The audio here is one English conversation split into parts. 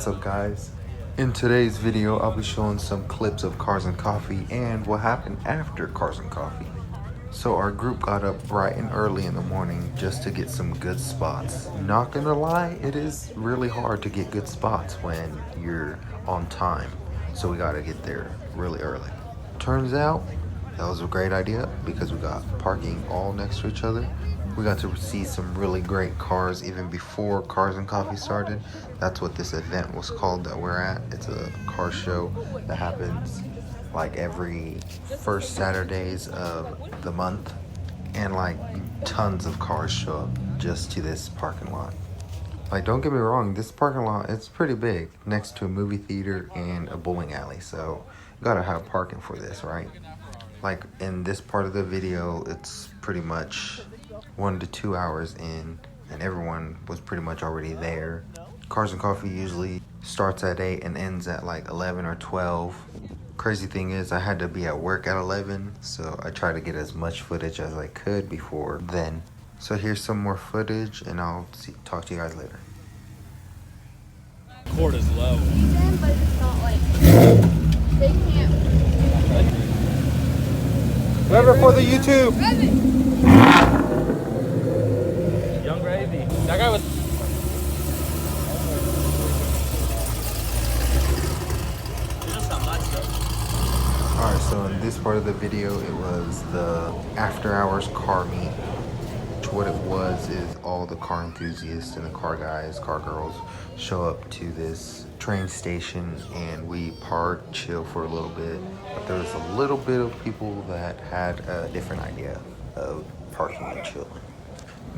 What's up, guys? In today's video, I'll be showing some clips of Cars and Coffee and what happened after Cars and Coffee. So our group got up bright and early in the morning just to get some good spots. Not gonna lie, it is really hard to get good spots when you're on time. So we gotta get there really early. Turns out, that was a great idea because we got parking all next to each other. We got to see some really great cars even before Cars and Coffee started. That's what this event was called that we're at. It's a car show that happens like every first Saturdays of the month. And like tons of cars show up just to this parking lot. Like, don't get me wrong, this parking lot, it's pretty big, next to a movie theater and a bowling alley. So you gotta have parking for this, right? Like in this part of the video, it's pretty much 1 to 2 hours in and everyone was pretty much already there. Cars and Coffee usually starts at 8 and ends at like 11 or 12. Crazy thing is I had to be at work at 11, so I tried to get as much footage as I could before then. So here's some more footage and I'll talk to you guys later. Cord is low. But it's not like they can't. Remember for the YouTube. Young Gravy. That guy was. Alright, so in this part of the video, it was the after hours car meet. What it was is all the car enthusiasts and the car guys, car girls show up to this train station and we park, chill for a little bit. But there was a little bit of people that had a different idea of parking and chilling.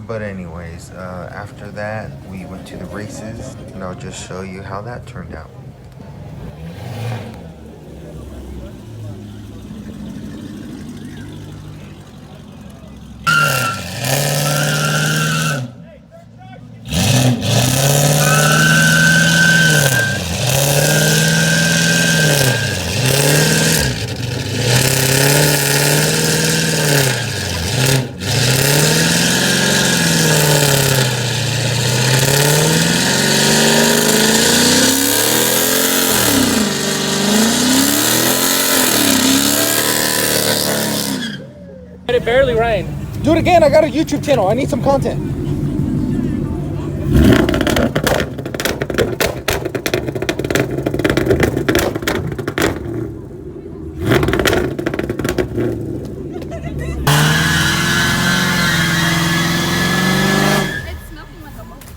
But anyways, after that, we went to the races and I'll just show you how that turned out. It barely rained. Do it again. I got a YouTube channel. I need some content. It's smoking like a monkey.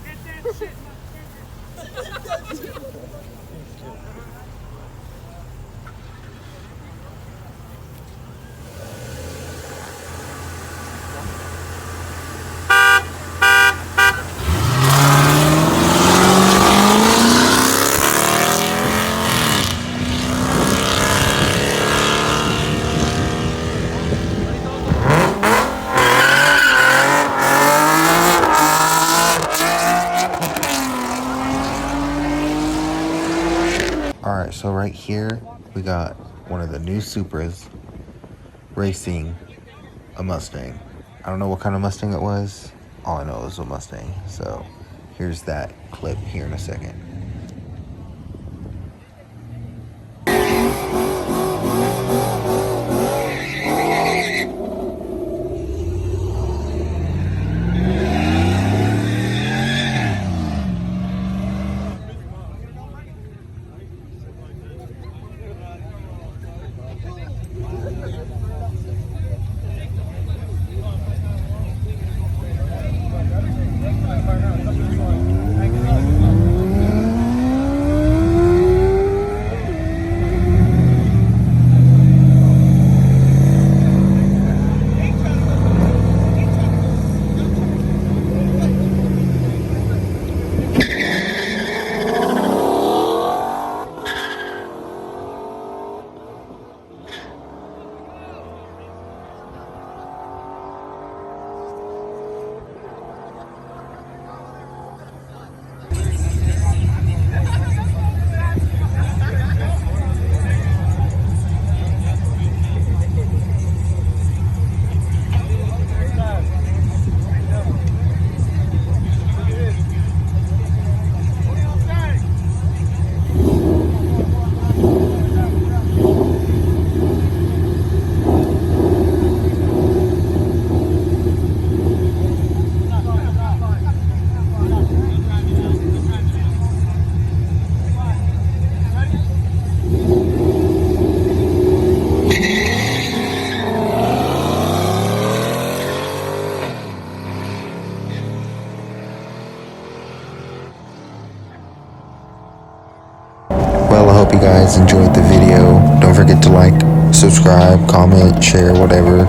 Alright, so right here, we got one of the new Supras racing a Mustang. I don't know what kind of Mustang it was. All I know is a Mustang. So here's that clip here in a second. hope you guys enjoyed the video. Don't forget to like, subscribe, comment, share, whatever,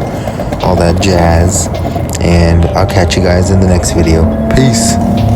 all that jazz. And I'll catch you guys in the next video. Peace.